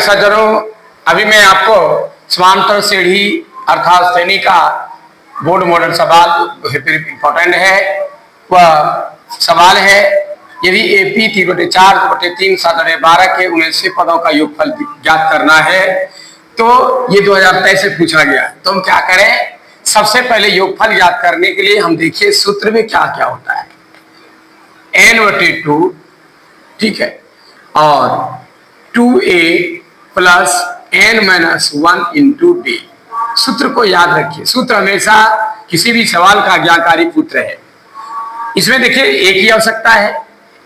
सज्जनों, अभी मैं आपको समांतर सीढ़ी अर्थात श्रेणी का बोर्ड मॉडल सवाल इंपॉर्टेंट है। वह सवाल है, यदि एपी 3/4/3 7/12 के 79 पदों का योगफल ज्ञात करना है तो ये 2023 से पूछा गया। तो हम क्या करें, सबसे पहले योगफल ज्ञात करने के लिए हम देखिए सूत्र में क्या क्या होता है। n/2, ठीक है, और 2a plus n-1 into d। सूत्र को याद रखिए, सूत्र हमेशा किसी भी सवाल का ज्ञानकारी सूत्र है। इसमें देखिए a की आवश्यकता है,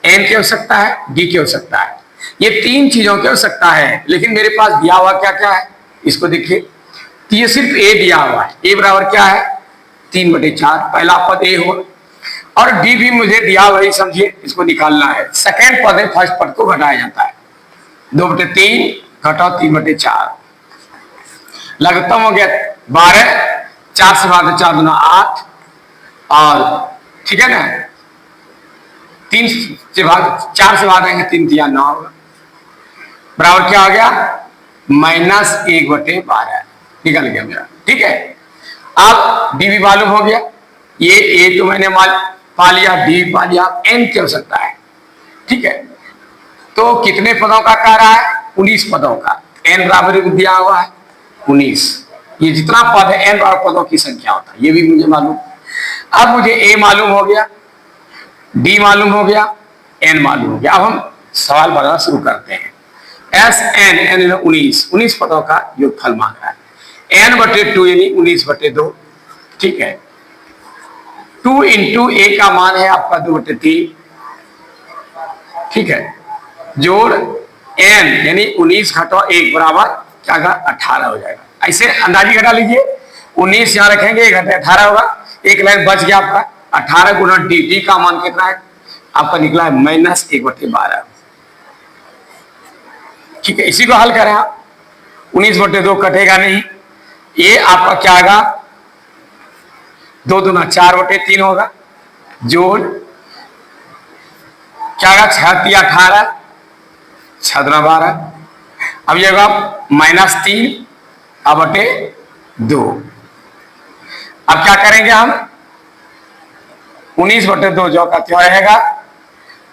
n की आवश्यकता है, d की आवश्यकता है। ये तीन चीजों की आवश्यकता है, लेकिन मेरे पास दिया हुआ क्या क्या है इसको देखिए। तो ये सिर्फ a दिया हुआ है, a बराबर क्या है 3/4, पहला पद a हो, और d भी मुझे दिया हुआ ही समझिए, इसको निकालना है। सेकेंड पद है, फर्स्ट पद को घटाया जाता है। 2/3 घटाओ 3/4, लघुत्तम हो गया 12, 4 से भाग 4 दूना 8, और ठीक है ना 3 से भाग 4 से भागेंगे 3 तिया 9 होगा, बराबर क्या हो गया -1/12 निकल गया मेरा। ठीक है, अब डी भी मालूम हो गया, ये ए तो मैंने पा लिया, डी पा लिया, एन की आवश्यकता है। ठीक है, तो कितने पदों का कह रहा है 19 पदों का, एन बराबर दिया हुआ है 19। ये जितना पद है एन बराबर पदों की संख्या होता है, ये भी मुझे मालूम। अब मुझे ए मालूम हो गया, डी मालूम हो गया, एन मालूम हो गया। अब हम सवाल बनाना शुरू करते हैं। एस एन एन 19 पदों का योगफल मांग रहा है। n/2 यानी 19/2, ठीक है। 2 इंटू ए का मान है आपका 2/3, ठीक है, जोड़ n यानी 19 घटाओ 1 बराबर क्या होगा 18 हो जाएगा। ऐसे अंदाजी घटा लीजिए, 19 यहाँ रखेंगे, 1 घटे 18 होगा, एक लाइन बच गया आपका 18 गुना डी। डी का मान कितना है आपका निकला है -1/12, ठीक है। इसी को हल करें आप, 19/2 कटेगा नहीं, ये आपका क्या आएगा 2 दूना 4/3 होगा, जोड़ क्या होगा 6 तिया 18, 6 दूना 12, अब ये होगा -3/2। अब क्या करेंगे हम 19/2 जो का त्यों रहेगा।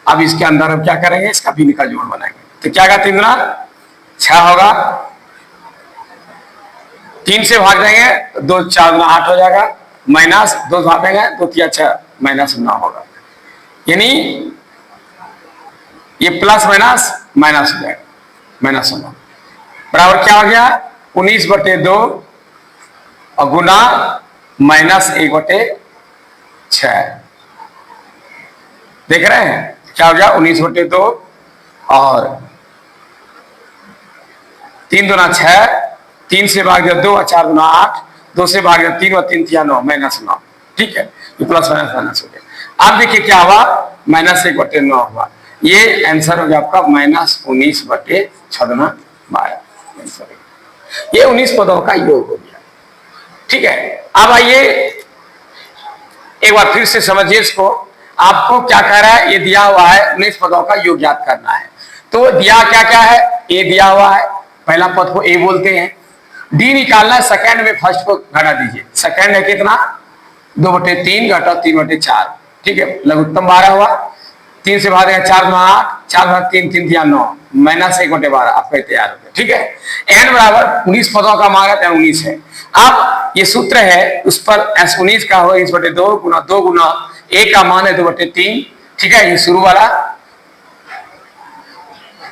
अब इसके अंदर हम क्या करेंगे, इसका भी निकल जोड़ बनाएंगे। तो क्या होगा 3 दूना 6 होगा, 3 से भाग देंगे 2 4 दूना 8 हो जाएगा, माइनस 2 भाग देंगे 2 तिया 6 -9 होगा, यानी ये प्लस माइनस हो जाएगा, -9 बराबर क्या हो गया 19/2 और गुना -1/6। देख रहे हैं क्या हो गया 19/2 और 3 दूना 6, 3 से भाग दिया 2 और 4 दूना 8, 2 से भाग दिया 3 और 3 तिया 9 -9, ठीक है। ये प्लस माइनस हो गया। अब देखिए क्या हुआ -1/9 हुआ, ये आंसर हो गया आपका -19/6 ये 19 पदों का योग हो गया। ठीक है, अब आइए एक बार फिर से समझिए इसको। आपको क्या कह रहा है, ये दिया हुआ है 19 पदों का योग ज्ञात करना है। तो दिया क्या क्या है, ए दिया हुआ है, पहला पद को ए बोलते हैं। डी निकालना है, सेकंड में फर्स्ट को घटा दीजिए। सेकंड है कितना 2/3 घटा 3/4, ठीक है, लघुत्तम 12 हुआ, 3 से भाग 4 दूना 8, 4 भाग 3 3 तिया 9, -1/12 आपका तैयार हो गया। ठीक है, n बराबर 19 पदों का मान है 19 है। अब ये सूत्र है, उस पर s 19 का हो 19/2 गुना 2 गुना a का मान है 2/3, ठीक है। ये शुरू वाला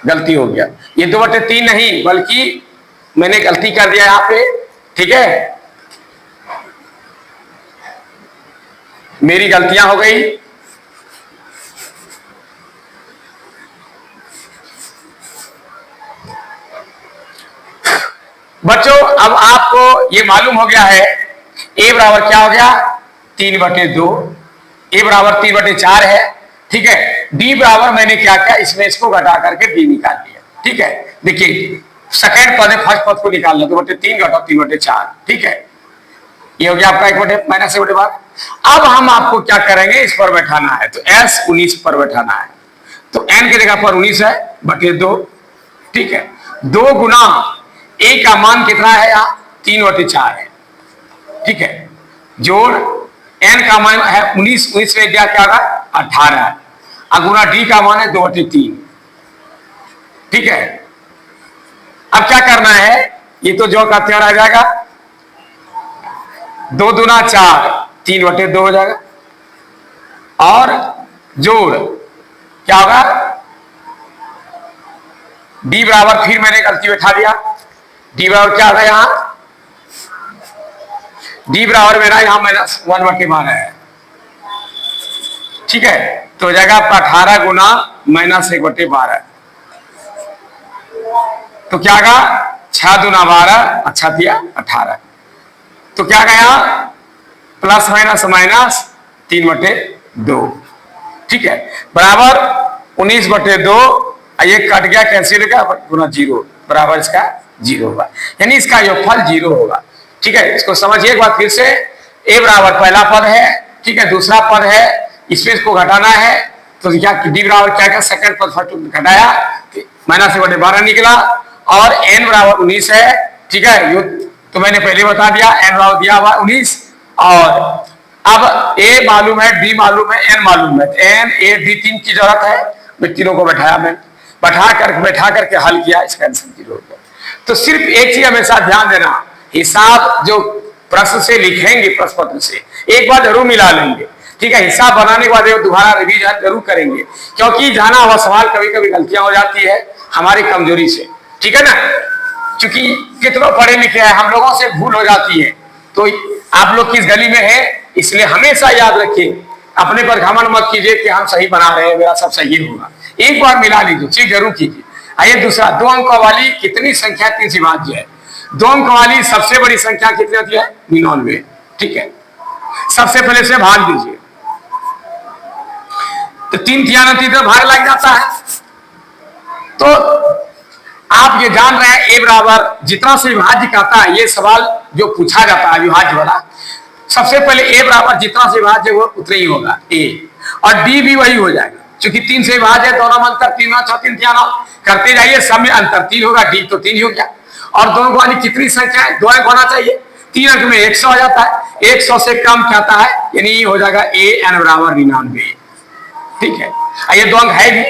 गलती हो गया, ये 2/3 नहीं बल्कि मैंने गलती कर दिया यहाँ पे, ठीक है, मेरी गलतियां हो गई। बच्चों अब आपको ये मालूम हो गया है a बराबर क्या हो गया 3/2, a बराबर 3/4 है, ठीक है। d बराबर मैंने क्या किया, इसमें इसको घटा करके d निकाल लिया, ठीक है। देखिए सेकंड पद है, फर्स्ट पद को निकालना 2/3 घटाओ 3/4, ठीक है। ये हो गया आपका 1/12। अब हम आपको क्या करेंगे, इस पर बैठाना है, तो s 19 पर बैठाना है। तो n की जगह पर 19 है /2, ठीक है। 2 गुना ए का मान कितना है यहाँ 3/4 है। ठीक है, जोड़ एन का मान है 19, 19 में क्या क्या 18 और गुना डी का मान है 2/3। ठीक है, अब क्या करना है, ये तो जो का त्यार आ जाएगा 2 दूना 4, 3/2 हो जाएगा और जोड़ क्या होगा डी बराबर, फिर मैंने गलती बैठा दिया, डी बराबर क्या होगा यहां, डी बराबर मेरा यहां -1/12 है। ठीक है, तो हो जाएगा आपका 18 गुना -1/12, तो क्या होगा 6 दूना 12, अच्छा दिया 18, तो क्या गया प्लस माइनस माइनस 3/2। ठीक है, बराबर 19/2, ये कट गया कैंसिल होगा गुना 0 बराबर इसका 0 होगा, यानी इसका योगफल 0 होगा। ठीक है, इसको समझिए एक बार फिर से, ए बराबर पहला पद है, ठीक है, दूसरा पद है, इसमें इसको घटाना है, तो क्या डी बराबर क्या क्या सेकंड पद फर्स्ट घटाया -1/12 निकला और एन बराबर 19 है। ठीक है, तो मैंने पहले बता दिया एन बराबर दिया हुआ 19 और अब ए मालूम है, डी मालूम है, एन मालूम है, एन ए डी 3 की जरूरत है, मैं तीनों को बैठा बैठा करके हल किया, इसका आंसर 0 हो गया। तो सिर्फ एक चीज हमेशा ध्यान देना, हिसाब जो प्रश्न से लिखेंगे प्रश्न पत्र से एक बार जरूर मिला लेंगे। ठीक है, हिसाब बनाने के बाद दोबारा रिवीजन जरूर करेंगे, क्योंकि जाना हुआ सवाल कभी कभी गलतियां हो जाती है हमारी कमजोरी से। ठीक है ना, क्योंकि कितनों पढ़े लिखे हैं, हम लोगों से भूल हो जाती है, तो आप लोग किस गली में है, इसलिए हमेशा याद रखिए, अपने पर घमंड मत कीजिए कि हम सही बना रहे हैं, मेरा सब सही होगा, एक बार मिला लीजिए, चेक जरूर कीजिए। आइए दूसरा, 2 अंकों वाली कितनी संख्या 3 से भाज्य है। 2 अंक वाली सबसे बड़ी संख्या कितनी होती है 99। ठीक है, सबसे पहले से भाग दीजिए, तो 3 3 तो भाग लग जाता है। तो आप ये जान रहे हैं ए बराबर जितना से विभाज्य कहता है, ये सवाल जो पूछा जाता है विभाज्य वाला, सबसे पहले ए बराबर जितना से विभाज्य वो उतना ही होगा ए, और डी भी वही हो जाएगा, क्योंकि 3 से विभाज्य है, दोनों में अंतर 3 6 3 करते जाइए, सब में अंतर 3 होगा, डी तो 3 ही हो गया। और दोनों वाली कितनी संख्या है, 2 अंक होना चाहिए, 3 अंक में 100 हो जाता है, 100 से कम कहता है, यानी हो जाएगा ए एन बराबर 99। ठीक है, ये 2 अंक है भी।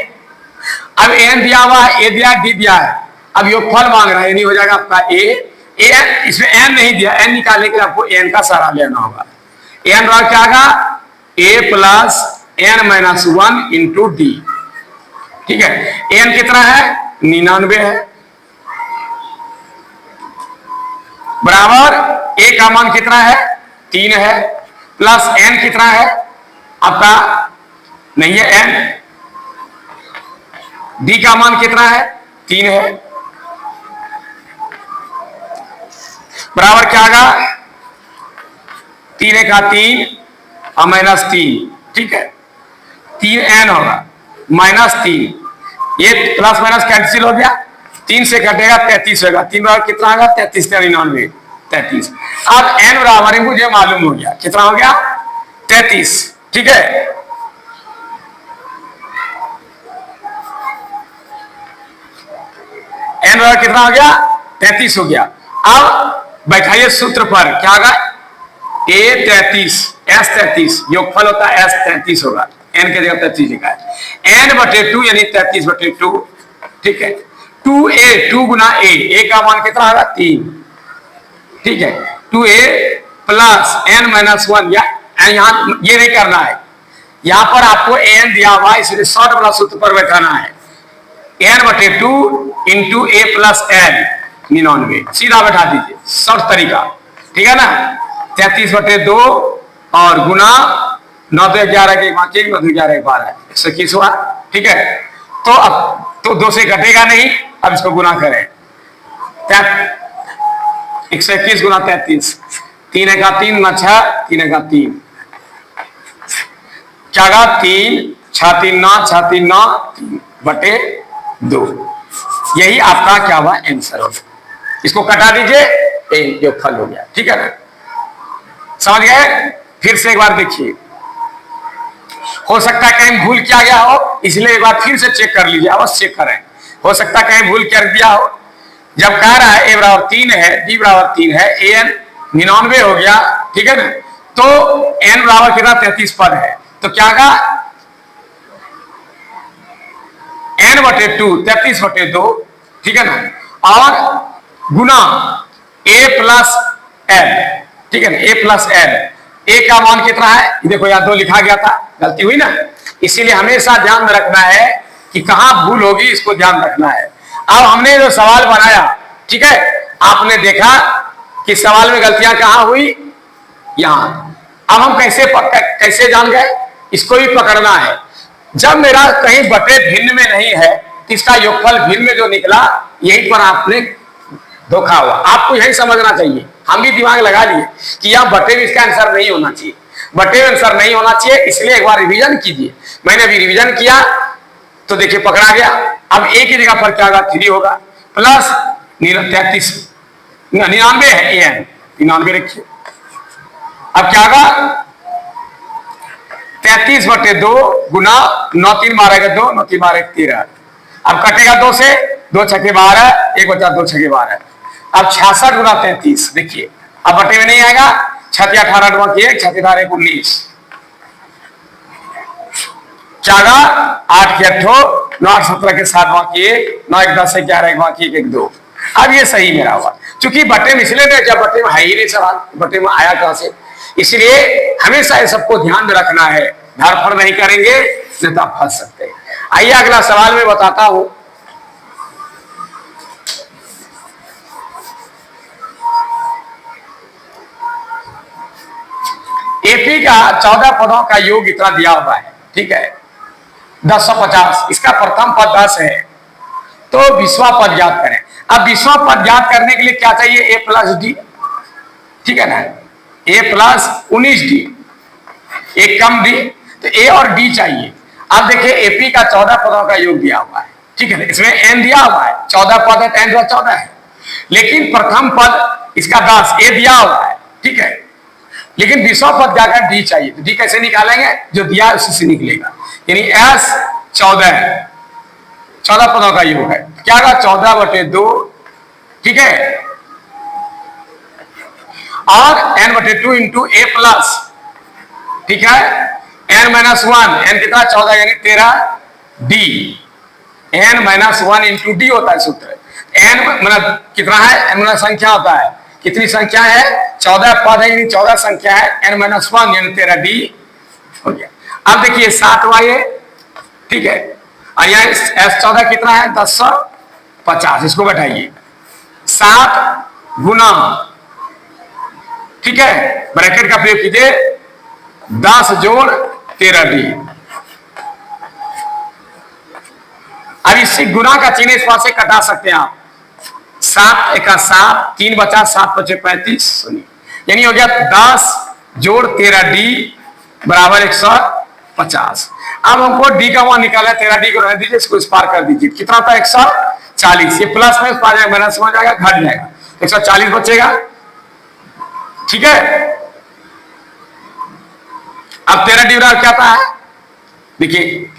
अब एन दिया हुआ है, ए दिया, डी दिया है, अब योगफल मांग रहा है, यानी हो जाएगा आपका ए एन, इसमें एन नहीं दिया, एन निकालने के लिए आपको एन का सहारा लेना होगा। एन बराबर क्या होगा ए प्लस एन -1 इंटू डी। ठीक है, एन कितना है 99 है, बराबर ए का मान कितना है 3 है, प्लस एन कितना है आपका नहीं है एन, डी का मान कितना है 3 है, बराबर क्या होगा 3 का 3 और -3। ठीक है, 3 एन होगा -3, ये प्लस माइनस कैंसिल हो गया, 3 से कटेगा 33 होगा, 3 बराबर कितना होगा 33 99 33। अब एन बराबर मुझे मालूम हो गया, कितना हो गया 33। ठीक है, एन बराबर कितना हो गया 33 हो गया। अब बैठाइए सूत्र पर, क्या होगा ए 33 एस 33, योगफल होता है एस 33 होगा, एन के जगह 33 लिखा है, n/2 यानी 33/2। ठीक है, 2a 2 गुना ए का मान कितना होगा 3। ठीक है, 2a प्लस n -1, या यहां ये नहीं करना है, यहां पर आपको n दिया हुआ है, इसलिए शॉर्ट वाला सूत्र पर बैठाना है, n/2 into a plus n 99, सीधा बैठा दीजिए, शॉर्ट तरीका। ठीक है ना, 33/2 और गुना 9 तो 11 के 5 9 11 के 12 121 हुआ। ठीक है, तो अब तो 2 से घटेगा नहीं, अब इसको गुना करें, 121 गुना 33, 3 का 3 न 6 3 का 3 क्या गा 3 6 3 9 6 3 9 3/2, यही आपका क्या हुआ आंसर होगा। इसको कटा दीजिए, जो फल हो गया। ठीक है ना, समझ गए। फिर से एक बार देखिए, हो सकता है कहीं भूल किया गया हो, इसलिए एक बार फिर से चेक कर लीजिए, अवश्य चेक करें, हो सकता है कहीं भूल कर दिया हो, जब कह रहा है ए बराबर 3 है, डी बराबर 3 है, ए एन 99 हो गया, ठीक है ना, तो एन बराबर कितना 33 पद है, तो क्या कहा एन बटे 2 33 बटे 2, ठीक है ना, और गुना ए प्लस एन, ठीक है ना, ए प्लस एन, ए का मान कितना है देखो यहाँ 2 लिखा गया था, गलती हुई ना, इसीलिए हमेशा ध्यान में रखना है कि कहां भूल होगी, इसको ध्यान रखना है। अब हमने जो सवाल बनाया, ठीक है, आपने देखा कि सवाल में गलतियां कहां हुई, यहां। अब हम कैसे जान गए, इसको भी पकड़ना है। जब मेरा कहीं बटे भिन्न में नहीं है तो इसका योगफल भिन्न में जो निकला, यहीं पर आपने धोखा हुआ। आपको यही समझना चाहिए, हम भी दिमाग लगा लिए कि यहां बटे में इसका आंसर नहीं होना चाहिए, बटे में आंसर नहीं होना चाहिए, इसलिए एक बार रिवीजन कीजिए। मैंने अभी रिवीजन किया तो देखिए पकड़ा गया। अब ए की जगह पर क्या होगा 3 होगा, प्लस 33 99 है, ए एन 99 रखिए। अब क्या होगा 33 बटे 2 गुना 9 3 12 2, 9 3 12 13। अब कटेगा 2 से, 2 छके 12, 1 बचा 2 छके 12। अब 66 गुना 33 देखिए, अब बटे में नहीं आएगा, 6 18 9 1, 6 18 19, क्या होगा 8 के 8, 9 8 17 के 7 बाकी 1, 9 1 10 11 1 बाकी 1 1 2। अब ये सही मेरा हुआ, क्योंकि बटे में इसलिए नहीं, जब बटे में है ही नहीं सवाल, बटे में आया कहां से, इसलिए हमेशा ये सबको ध्यान में रखना है, धड़फड़ नहीं करेंगे नहीं तो आप फंस सकते हैं। आइए अगला सवाल में बताता हूं। एपी का 14 पदों का योग इतना दिया हुआ है, ठीक है, 1050, इसका प्रथम पद 10 है, तो 20वां पद ज्ञात करें। अब 20वां पद ज्ञात करने के लिए क्या चाहिए, ए प्लस डी, ठीक है ना, ए प्लस 19 डी, एक कम डी, तो ए और डी चाहिए। अब देखिए एपी का 14 पदों का योग दिया हुआ है, ठीक है ना, इसमें एन दिया हुआ है, 14 पद है, एन 14 है, लेकिन प्रथम पद इसका 10 ए दिया हुआ है, ठीक है, लेकिन 20वां पद जाकर डी चाहिए, तो डी कैसे निकालेंगे, जो दिया है उसी से निकलेगा, यानी एस 14 पदों का योग है, क्या होगा 14 बटे 2, ठीक है, और n बटे 2 इंटू ए प्लस, ठीक है, n माइनस 1, n कितना 14 यानी 13 D, n minus 1 into D होता है सूत्र, n मतलब कितना है, n मतलब संख्या होता है, कितनी संख्या है 14 पद है, यानी 14 संख्या है, n माइनस 1 यानी 13 डी हो गया। अब देखिए 7वां ये, ठीक है, और यहाँ एस 14 कितना है 1050, इसको बैठाइए 7 गुना, ठीक है, ब्रैकेट का प्रयोग कीजिए, 10 जोड़ 13 डी। अब इससे गुना का चिन्ह इस पास से कटा सकते हैं आप, 7 1 7, 3 बचा 7 बचे 35, सुनिए, यानी हो गया 10 जोड़ 13 डी बराबर 150। अब हमको डी का मान निकाला, 13 डी को रहने दीजिए, इसको इस पार कर दीजिए, कितना था 140, ये प्लस में आ जाएगा, माइनस में जाएगा, घट जाएगा, 140 बचेगा, ठीक है। अब 13 डी बराबर क्या था, देखिए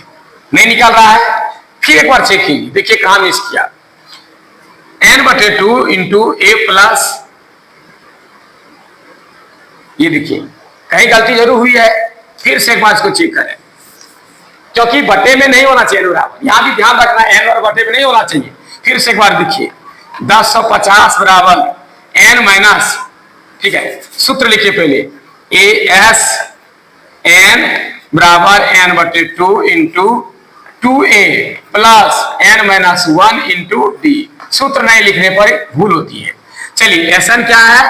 नहीं निकाल रहा है, फिर एक बार चेक कीजिए, देखिए कहां मिस किया, n बटे 2 इंटू ए प्लस, ये देखिए कहीं गलती जरूर हुई है, फिर से एक बार इसको चेक करें, क्योंकि बटे में नहीं होना चाहिए बराबर, यहां भी ध्यान रखना है, n और बटे में नहीं होना चाहिए। फिर से एक बार देखिए 1050 बराबर n माइनस, ठीक है, सूत्र लिखिए पहले, ए एस एन बराबर n बटे 2 into 2a plus n minus 1 into D. सूत्र नहीं लिखने पर भूल होती है। चलिए एस एन क्या है,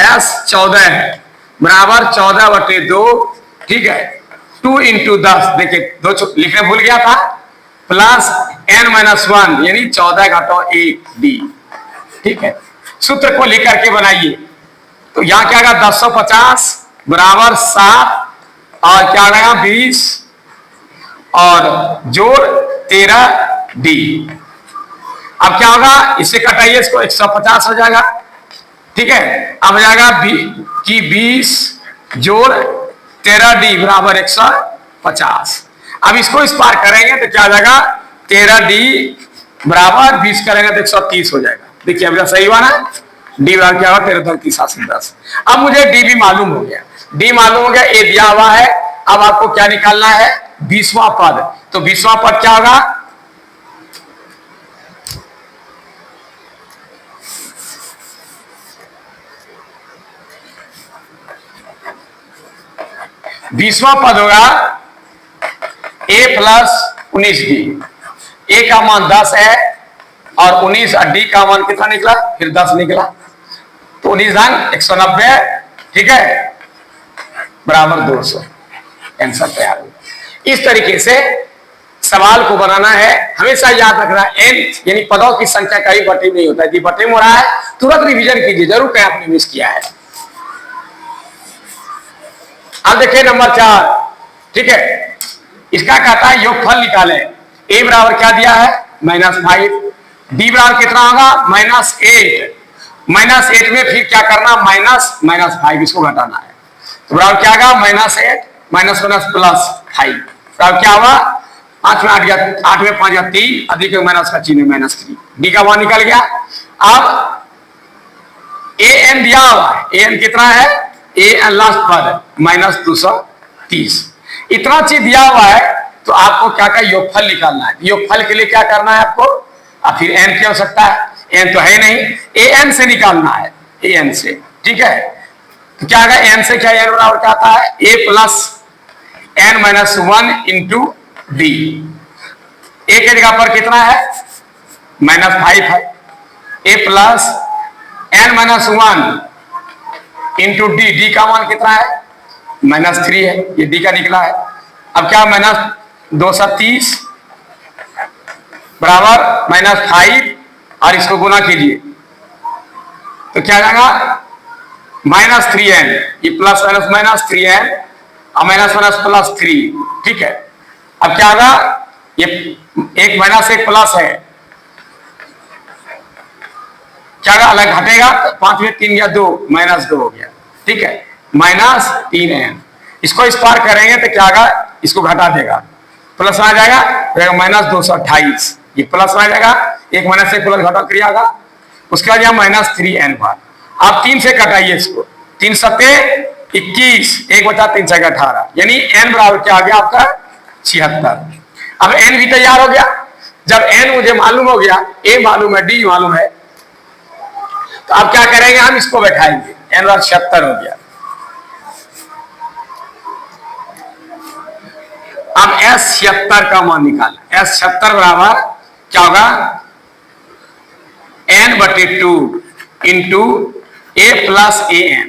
एस 14 है बराबर 14 बटे 2, ठीक है, 2 इंटू 10, देखिए 2 लिखने भूल गया था, प्लस n माइनस 1 यानी 14 घटाओ 1 डी, ठीक है। सूत्र को लिख करके बनाइए, तो यहां क्या होगा 1050 बराबर 7 और क्या आएगा 20 और जोड़ 13 डी। अब क्या होगा, इसे कटाइए, इसको 150 हो जाएगा, ठीक है। अब हो जाएगा कि 20 जोड़ 13 डी बराबर 150। अब इसको इस पार करेंगे तो क्या हो जाएगा, 13 डी बराबर 20 करेंगे तो 130 हो जाएगा, देखिए अभी सही हुआ ना, डी बराबर क्या हुआ 13 × 3 = 10। अब मुझे डी भी मालूम हो गया, डी मालूम हो गया, ए दिया हुआ है। अब आपको क्या निकालना है, 20वां पद। तो 20वां पद क्या होगा, बीसवां पद होगा a + 19d। a का मान 10 है और 19 और d का मान कितना निकला, फिर 10 निकला। तो 19 × 190, ठीक है, बराबर 200। आंसर तैयार होगा। इस तरीके से सवाल को बनाना है। हमेशा याद रखना n यानी पदों की संख्या कहीं बटे नहीं होता है। यदि बटे में हो रहा है तुरंत रिवीजन कीजिए, जरूर कहीं आपने मिस किया है। अब देखिए नंबर 4, ठीक है, इसका कहता है योगफल निकालें। a बराबर क्या दिया है, -5। d बराबर कितना होगा, -8। -8 में फिर क्या करना, -5 इसको घटाना है। तो बराबर क्या होगा, -8 -5 बराबर क्या हुआ, 8 में 8 गया, 8 में 5 गया 3, अधिक माइनस का चिन्ह -3। डी का मान निकल गया। अब an दिया हुआ है, an कितना है, an लास्ट पद -230। इतना चीज दिया हुआ है तो आपको क्या का योगफल निकालना है। योगफल के लिए क्या करना है आपको, अब फिर n क्या हो सकता है, n तो है नहीं, an से निकालना है, an से, ठीक है। तो क्या होगा, n से क्या, n बराबर क्या आता है, a + n - 1 × d। a के जगह पर कितना है, -5 है, a + n - 1 × d। d का मान कितना है, -3 है, ये d का निकला है। अब क्या, -230 बराबर -5 और इसको गुना कीजिए तो क्या जाएगा, -3n, ये प्लस माइनस -3n और -+3, ठीक है। अब क्या होगा, ये एक -1 प्लस है, क्या होगा, अलग घटेगा, 5 में 3 गया 2, -2 हो गया, ठीक है, -3n। इसको इस पार करेंगे तो क्या होगा, इसको घटा देगा, प्लस आ जाएगा, -228, ये प्लस आ जाएगा, एक -1 प्लस घटा क्रिया होगा, उसके बाद यहाँ -3n बार। आप 3 से कटाइए इसको, 3 × 7 = 21, 1 बचा 3 × 18, यानी n बराबर क्या आ गया आपका 76। अब n भी तैयार हो गया। जब n मुझे मालूम हो गया, a मालूम है, d मालूम है, तो अब क्या करेंगे, हम इसको बैठाएंगे, n बराबर 76 हो गया। अब S76 का मान निकालना। S76 बराबर क्या होगा, n/2 × a + an।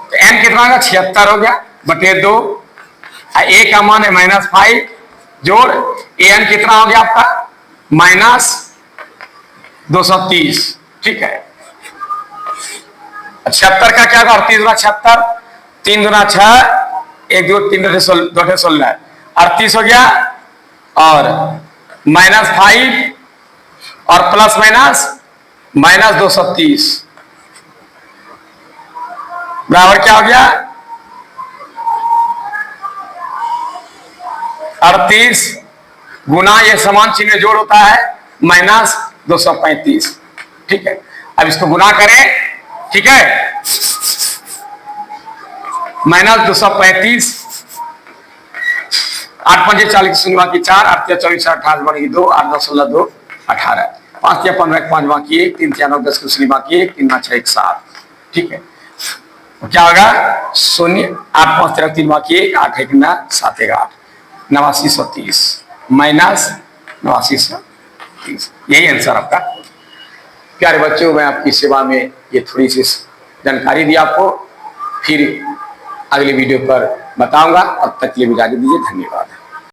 तो n कितना होगा, 76 हो गया, /2। a का मान है -5 जोड़ an कितना हो गया आपका, -230, ठीक है। 76 का क्या होगा, 38 × 76, 3 × 6, 1 2 3 2 16, 38 हो गया, और -5 और प्लस -230 बराबर क्या हो गया, 38 गुना, ये समान चिन्ह जोड़ होता है, -235, ठीक है। अब इसको गुना करें, ठीक है, -235, 8 × 5 = 40, 0 बाकी 4, 8 × 24 = 28 बनेगी 2, 8 × 10 = 16, 2 18, 5 × 15 = 5 बाकी 1, 3 × 9 = 10 0 बाकी 1, 3 × 6 = 7, ठीक है। क्या होगा, 0, 8 × 5 = 13 बाकी 1, 8 × 1 = 9, 7 × 8 = 8930 -8930, यही आंसर आपका। प्यारे बच्चों, मैं आपकी सेवा में ये थोड़ी सी जानकारी दी आपको, फिर अगले वीडियो पर बताऊंगा। अब तक के लिए इजाजत दीजिए, धन्यवाद।